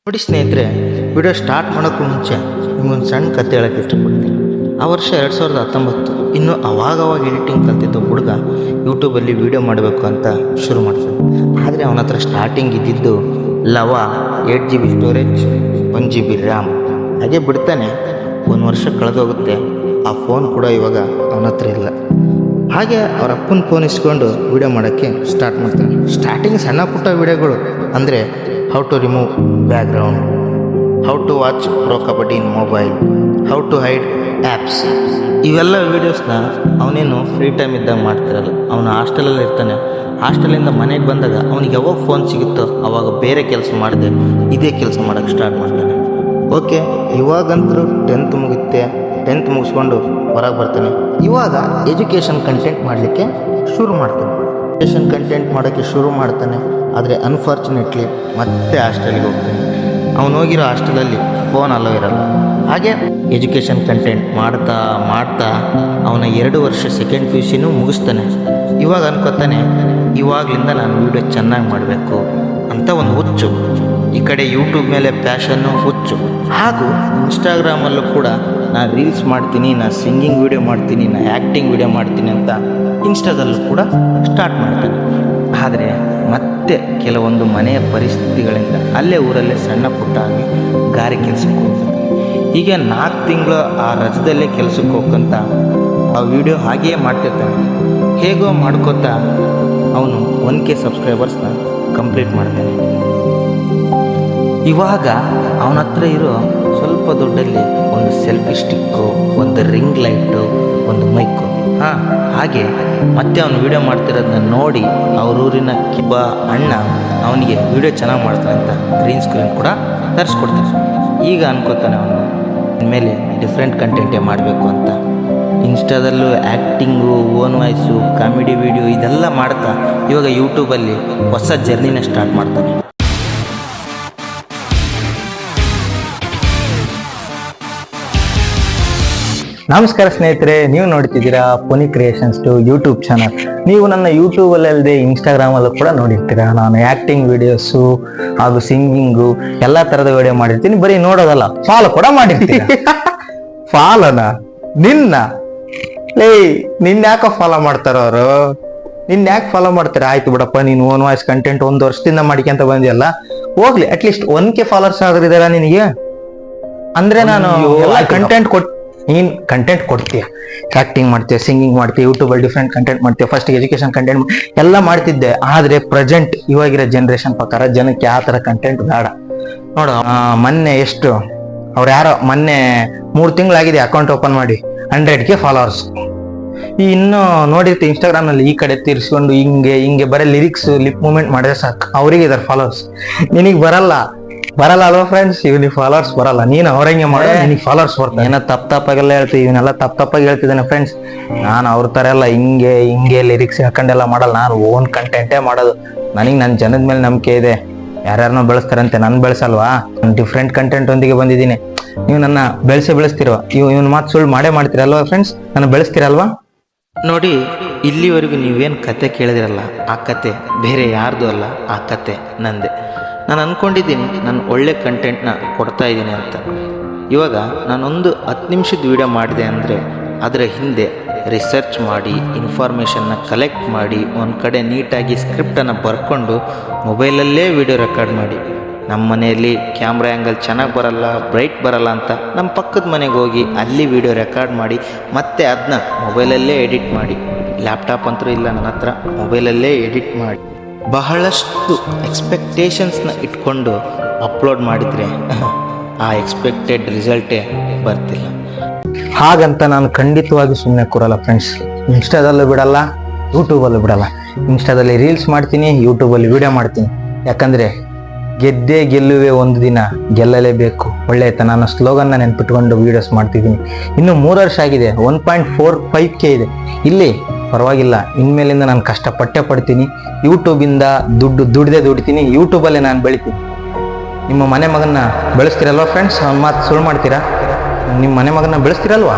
ನೋಡಿ ಸ್ನೇಹಿತರೆ, video start ಮಾಡೋಕ್ಕೂ ಮುಂಚೆ ನಿಮಗೊಂದು ಸಣ್ಣ ಕತೆ ಹೇಳೋಕ್ಕೆ ಇಷ್ಟಪಡ್ತೀನಿ. ಆ ವರ್ಷ 2019. ಇನ್ನು ಅವಾಗವಾಗ ಎಡಿಟಿಂಗ್ ಕಲ್ತಿದ್ದ ಹುಡುಗ ಯೂಟ್ಯೂಬಲ್ಲಿ ವೀಡಿಯೋ ಮಾಡಬೇಕು ಅಂತ ಶುರು ಮಾಡ್ತಾನೆ. ಆದರೆ ಅವನ ಹತ್ರ ಸ್ಟಾರ್ಟಿಂಗ್ ಇದ್ದಿದ್ದು ಲವ 8 GB ಸ್ಟೋರೇಜ್, 1 GB ರ್ಯಾಮ್. ಹಾಗೆ ಬಿಡ್ತಾನೆ. 1 ವರ್ಷ ಕಳೆದೋಗುತ್ತೆ. ಆ ಫೋನ್ ಕೂಡ ಇವಾಗ ಅವನ ಹತ್ರ ಇಲ್ಲ. ಹಾಗೆ ಅವ್ರ ಅಪ್ಪನ ಫೋನ್ ಇಸ್ಕೊಂಡು ವೀಡಿಯೋ ಮಾಡೋಕ್ಕೆ ಸ್ಟಾರ್ಟ್ ಮಾಡ್ತಾನೆ. ಸ್ಟಾರ್ಟಿಂಗ್ ಸಣ್ಣ ಪುಟ್ಟ ವೀಡಿಯೋಗಳು ಅಂದರೆ how to remove background, how to watch pro Kabaddi in mobile, how to hide apps, ಇವೆಲ್ಲ ವೀಡಿಯೋಸ್ನ ಅವನೇನು ಫ್ರೀ ಟೈಮ್ ಇದ್ದಾಗ ಮಾಡ್ತಿರಲ್ಲ. ಅವನು ಹಾಸ್ಟೆಲಲ್ಲಿ ಇರ್ತಾನೆ. ಹಾಸ್ಟೆಲಿಂದ ಮನೆಗೆ ಬಂದಾಗ ಅವನಿಗೆ ಯಾವಾಗ ಫೋನ್ ಸಿಗುತ್ತೋ ಅವಾಗ ಬೇರೆ ಕೆಲಸ ಮಾಡದೆ ಇದೇ ಕೆಲಸ ಮಾಡೋಕ್ಕೆ ಸ್ಟಾರ್ಟ್ ಮಾಡ್ತಾನೆ. ಓಕೆ, ಇವಾಗಂತೂ 10th ಮುಗುತ್ತೆ. 10th ಮುಗಿಸ್ಕೊಂಡು ಹೊರಗೆ ಬರ್ತಾನೆ. ಇವಾಗ ಎಜುಕೇಷನ್ ಕಂಟೆಂಟ್ ಮಾಡಲಿಕ್ಕೆ ಶುರು ಮಾಡ್ತಾನೆ. ಎಜುಕೇಷನ್ ಕಂಟೆಂಟ್ ಮಾಡೋಕ್ಕೆ ಶುರು ಮಾಡ್ತಾನೆ. ಆದರೆ ಅನ್ಫಾರ್ಚುನೇಟ್ಲಿ ಮತ್ತೆ ಹಾಸ್ಟೆಲ್ಗೆ ಹೋಗ್ತಾನೆ. ಅವನು ಹೋಗಿರೋ ಹಾಸ್ಟೆಲಲ್ಲಿ ಫೋನ್ ಅಲೋ ಇರಲ್ಲ. ಹಾಗೆ ಎಜುಕೇಷನ್ ಕಂಟೆಂಟ್ ಮಾಡ್ತಾ ಮಾಡ್ತಾ ಅವನ 2 ವರ್ಷ ಸೆಕೆಂಡ್ PUC ಮುಗಿಸ್ತಾನೆ. ಇವಾಗ ಅನ್ಕೋತಾನೆ, ಇವಾಗಲಿಂದ ನಾನು ವೀಡಿಯೋ ಚೆನ್ನಾಗಿ ಮಾಡಬೇಕು ಅಂತ ಒಂದು ಹುಚ್ಚು. ಈ ಕಡೆ ಯೂಟ್ಯೂಬ್ ಮೇಲೆ ಪ್ಯಾಷನ್ನು, ಹುಚ್ಚು. ಹಾಗೂ ಇನ್ಸ್ಟಾಗ್ರಾಮಲ್ಲೂ ಕೂಡ ನಾನು ರೀಲ್ಸ್ ಮಾಡ್ತೀನಿ, ನಾನು ಸಿಂಗಿಂಗ್ ವೀಡಿಯೋ ಮಾಡ್ತೀನಿ, ನಾನು ಆ್ಯಕ್ಟಿಂಗ್ ವೀಡಿಯೋ ಮಾಡ್ತೀನಿ ಅಂತ ಇನ್ಸ್ಟಾದಲ್ಲೂ ಕೂಡ ಸ್ಟಾರ್ಟ್ ಮಾಡ್ತಾನೆ. ಆದರೆ ಮತ್ತೆ ಕೆಲವೊಂದು ಮನೆಯ ಪರಿಸ್ಥಿತಿಗಳಿಂದ ಅಲ್ಲೇ ಊರಲ್ಲೇ ಸಣ್ಣ ಪುಟ್ಟ ಆಗಿ ಗಾರೆ ಕೆಲಸಕ್ಕೆ ಹೋಗ್ತಾನೆ. ಹೀಗೆ 4 ತಿಂಗಳು ಆ ರಜದಲ್ಲೇ ಕೆಲಸಕ್ಕೆ ಹೋಗ್ಕಂತ ಆ ವಿಡಿಯೋ ಹಾಗೆಯೇ ಮಾಡ್ತಿರ್ತಾನೆ. ಹೇಗೋ ಮಾಡ್ಕೋತಾ ಅವನು 1K ಸಬ್ಸ್ಕ್ರೈಬರ್ಸ್ನ ಕಂಪ್ಲೀಟ್ ಮಾಡ್ತಾನೆ. ಇವಾಗ ಅವನ ಹತ್ರ ಇರೋ ಸ್ವಲ್ಪ ದುಡ್ಡಲ್ಲಿ ಒಂದು ಸೆಲ್ಫಿ ಸ್ಟಿಕ್ಕು, ಒಂದು ರಿಂಗ್ ಲೈಟು, ಒಂದು ಮೈಕು, ಹಾಗೆ ಮತ್ತೆ ಅವನು ವೀಡಿಯೋ ಮಾಡ್ತಿರೋದನ್ನ ನೋಡಿ ಅವರೂರಿನ ಕಿಬ್ಬ ಅಣ್ಣ ಅವನಿಗೆ ವೀಡಿಯೋ ಚೆನ್ನಾಗಿ ಮಾಡ್ತಾನೆ ಅಂತ ಗ್ರೀನ್ ಸ್ಕ್ರೀನ್ ಕೂಡ ತರಿಸ್ಕೊಡ್ತಾನೆ. ಈಗ ಅನ್ಕೋತಾನೆ ಅವನು ಇನ್ಮೇಲೆ ಡಿಫ್ರೆಂಟ್ ಕಂಟೆಂಟೇ ಮಾಡಬೇಕು ಅಂತ. ಇನ್ಸ್ಟಾದಲ್ಲೂ acting, own voice, comedy video ಇದೆಲ್ಲ ಮಾಡ್ತಾ ಇವಾಗ ಯೂಟ್ಯೂಬಲ್ಲಿ ಹೊಸ ಜರ್ನಿನ ಸ್ಟಾರ್ಟ್ ಮಾಡ್ತಾನೆ. ನಮಸ್ಕಾರ ಸ್ನೇಹಿತರೆ, ನೀವು ನೋಡ್ತಿದ್ದೀರಾ ಪುನಿ ಕ್ರಿಯೇಷನ್ಸ್ ಯೂಟ್ಯೂಬ್ ಚಾನಲ್. ನೀವು ನನ್ನ ಯೂಟ್ಯೂಬಲ್ಲಿ ಅಲ್ಲದೆ ಇನ್ಸ್ಟಾಗ್ರಾಮಲ್ಲೂ ಕೂಡ ನೋಡಿರ್ತೀರಾ. ನಾನು ಆ್ಯಕ್ಟಿಂಗ್ ವಿಡಿಯೋಸು ಹಾಗೂ ಸಿಂಗಿಂಗು ಎಲ್ಲ ಥರದ ವಿಡಿಯೋ ಮಾಡಿರ್ತೀನಿ. ಬರೀ ನೋಡೋದಲ್ಲ, ಫಾಲೋ ಕೂಡ ಮಾಡಿರ್ತೀನಿ. ಫಾಲೋನ ನಿನ್ನ ಯಾಕೋ ಫಾಲೋ ಮಾಡ್ತಾರ ಅವರು? ಯಾಕೆ ಫಾಲೋ ಮಾಡ್ತಾರೆ? ಆಯ್ತು ಬಿಡಪ್ಪ, ನೀನು ಓನ್ ವಾಯ್ಸ್ ಕಂಟೆಂಟ್ 1 ವರ್ಷದಿಂದ ಮಾಡಿಕೊಂತ ಬಂದಿಯಲ್ಲ, ಹೋಗ್ಲಿ, ಅಟ್ಲೀಸ್ಟ್ 1K ಫಾಲೋವರ್ಸ್ ಆದ್ರೂ ಇದಾರ ನಿನಗೆ ಅಂದ್ರೆ ನಾನು ಕಂಟೆಂಟ್ ನೀನ್ ಕಂಟೆಂಟ್ ಕೊಡ್ತೀಯ, ಆಕ್ಟಿಂಗ್ ಮಾಡ್ತೀಯ, ಸಿಂಗಿಂಗ್ ಮಾಡ್ತೀಯ, ಯೂಟ್ಯೂಬಲ್ಲಿ ಡಿಫ್ರೆಂಟ್ ಕಂಟೆಂಟ್ ಮಾಡ್ತೀಯ, ಫಸ್ಟ್ ಎಜುಕೇಶನ್ ಕಂಟೆಂಟ್ ಎಲ್ಲ ಮಾಡ್ತಿದ್ದೆ. ಆದ್ರೆ ಪ್ರೆಸೆಂಟ್ ಇವಾಗಿರೋ ಜನರೇಷನ್ ಪ್ರಕಾರ ಜನಕ್ಕೆ ಆ ತರ ಕಂಟೆಂಟ್ ಬೇಡ. ನೋಡು, ಮೊನ್ನೆ ಮೊನ್ನೆ 3 ತಿಂಗಳಾಗಿದೆ ಅಕೌಂಟ್ ಓಪನ್ ಮಾಡಿ, 100K ಫಾಲೋವರ್ಸ್. ಇನ್ನು ನೋಡಿರ್ತೀವಿ ಇನ್ಸ್ಟಾಗ್ರಾಮ್ ನಲ್ಲಿ ಈ ಕಡೆ ತಿರ್ಸ್ಕೊಂಡು ಹಿಂಗೆ ಬರೀ ಲಿರಿಕ್ಸ್, ಲಿಪ್ ಮೂವ್ಮೆಂಟ್ ಮಾಡಿದ್ರೆ ಸಾಕು, ಅವ್ರಿಗೆ ಇದಾರೆ ಫಾಲೋವರ್ಸ್. ನಿನಗ್ ಬರಲ್ಲ ಅಲ್ವಾ ಫ್ರೆಂಡ್ಸ್? ಇವನಿಗೆ ಫಾಲೋವರ್ಸ್ ಬರಲ್ಲ, ನೀನು ಅವ್ರಂಗೆ ಮಾಡೋ, ನಿನಗೆ ಫಾಲೋವರ್ಸ್ ಬರ್ತಾರೆ. ಏನೋ ತಪ್ಪಾಗೆಲ್ಲ ಹೇಳ್ತೀವಿ, ಇವನ್ನೆಲ್ಲ ತಪ್ಪಾಗಿ ಹೇಳ್ತಿದ್ದಾನೆ ಫ್ರೆಂಡ್ಸ್. ನಾನು ಅವ್ರ ತರ ಎಲ್ಲ ಹಿಂಗೆ ಲಿರಿಕ್ಸ್ ಹಾಕೊಂಡೆಲ್ಲ ಮಾಡಲ್ಲ. ನಾನು ಓನ್ ಕಂಟೆಂಟೇ ಮಾಡೋದು. ನನಗೆ ನನ್ನ ಜನದ ಮೇಲೆ ನಂಬಿಕೆ ಇದೆ. ಯಾರ್ಯಾರನೋ ಬೆಳೆಸ್ತಾರಂತೆ, ನಾನು ಬೆಳೆಸಲ್ವಾ? ನಾನು ಡಿಫ್ರೆಂಟ್ ಕಂಟೆಂಟ್ ಒಂದಿಗೆ ಬಂದಿದ್ದೀನಿ. ನೀವು ನನ್ನ ಬೆಳೆಸ್ತಿರೋ ಇವನ್ ಮಾತು ಸುಳ್ಳು ಮಾಡ್ತೀರಲ್ವಾ ಫ್ರೆಂಡ್ಸ್? ನನ್ನ ಬೆಳೆಸ್ತೀರಲ್ವಾ? ನೋಡಿ, ಇಲ್ಲಿವರೆಗೂ ನೀವೇನು ಕತೆ ಕೇಳಿದಿರಲ್ಲ, ಆ ಕತೆ ಬೇರೆ ಯಾರ್ದು ಅಲ್ಲ, ಆ ಕತೆ ನಂದೆ. ನಾನು ಅಂದ್ಕೊಂಡಿದ್ದೀನಿ ನಾನು ಒಳ್ಳೆ ಕಂಟೆಂಟ್ನ ಕೊಡ್ತಾ ಇದ್ದೀನಿ ಅಂತ. ಇವಾಗ ನಾನೊಂದು 10 ನಿಮಿಷದ ವೀಡಿಯೋ ಮಾಡಿದೆ ಅಂದರೆ ಅದರ ಹಿಂದೆ ರಿಸರ್ಚ್ ಮಾಡಿ, ಇನ್ಫಾರ್ಮೇಷನ್ನ ಕಲೆಕ್ಟ್ ಮಾಡಿ, ಒಂದು ಕಡೆ ನೀಟಾಗಿ ಸ್ಕ್ರಿಪ್ಟನ್ನು ಬರ್ಕೊಂಡು ಮೊಬೈಲಲ್ಲೇ ವೀಡಿಯೋ ರೆಕಾರ್ಡ್ ಮಾಡಿ, ನಮ್ಮ ಮನೆಯಲ್ಲಿ ಕ್ಯಾಮ್ರಾ ಆ್ಯಂಗಲ್ ಚೆನ್ನಾಗಿ ಬರಲ್ಲ, ಬ್ರೈಟ್ ಬರಲ್ಲ ಅಂತ ನಮ್ಮ ಪಕ್ಕದ ಮನೆಗೆ ಹೋಗಿ ಅಲ್ಲಿ ವೀಡಿಯೋ ರೆಕಾರ್ಡ್ ಮಾಡಿ ಮತ್ತೆ ಅದನ್ನ ಮೊಬೈಲಲ್ಲೇ ಎಡಿಟ್ ಮಾಡಿ, ಲ್ಯಾಪ್ಟಾಪ್ ಅಂತೂ ಇಲ್ಲ ನನ್ನ ಹತ್ರ, ಮೊಬೈಲಲ್ಲೇ ಎಡಿಟ್ ಮಾಡಿ ಬಹಳಷ್ಟು ಎಕ್ಸ್ಪೆಕ್ಟೇಷನ್ಸ್ನ ಇಟ್ಕೊಂಡು ಅಪ್ಲೋಡ್ ಮಾಡಿದರೆ ಆ ಎಕ್ಸ್ಪೆಕ್ಟೆಡ್ ರಿಸಲ್ಟೇ ಬರ್ತಿಲ್ಲ. ಹಾಗಂತ ನಾನು ಖಂಡಿತವಾಗಿ ಸುಮ್ಮನೆ ಕೂರಲ್ಲ ಫ್ರೆಂಡ್ಸ್. ಇನ್ಸ್ಟಾದಲ್ಲೂ ಬಿಡಲ್ಲ, ಯೂಟ್ಯೂಬಲ್ಲೂ ಬಿಡಲ್ಲ. ಇನ್ಸ್ಟಾದಲ್ಲಿ ರೀಲ್ಸ್ ಮಾಡ್ತೀನಿ, ಯೂಟ್ಯೂಬಲ್ಲಿ ವಿಡಿಯೋ ಮಾಡ್ತೀನಿ. ಯಾಕಂದರೆ ಗೆಲ್ಲುವೆ ಒಂದು ದಿನ, ಗೆಲ್ಲಲೇಬೇಕು ಒಳ್ಳೆಯತನ ಅನ್ನೋ ಸ್ಲೋಗನ್ನ ನೆನ್ಪಿಟ್ಕೊಂಡು ವೀಡಿಯೋಸ್ ಮಾಡ್ತಿದ್ದೀನಿ. ಇನ್ನು 3 ವರ್ಷ ಆಗಿದೆ, 1.45K ಇದೆ. ಇಲ್ಲಿ ಪರವಾಗಿಲ್ಲ, ಇನ್ಮೇಲಿಂದ ನಾನು ಕಷ್ಟಪಟ್ಟೆ ಪಡ್ತೀನಿ. ಯೂಟ್ಯೂಬಿಂದ ದುಡ್ತೀನಿ, ಯೂಟ್ಯೂಬಲ್ಲೇ ನಾನು ಬೆಳಿತೀನಿ. ನಿಮ್ಮ ಮನೆ ಮಗನ್ನ ಬೆಳೆಸ್ತೀರಲ್ವಾ ಫ್ರೆಂಡ್ಸ್? ಅವ್ನ ಮಾತು ಸುಳ್ಳು ಮಾಡ್ತೀರಾ? ನಿಮ್ಮ ಮನೆ ಮಗನ್ನ ಬೆಳೆಸ್ತೀರಲ್ವಾ?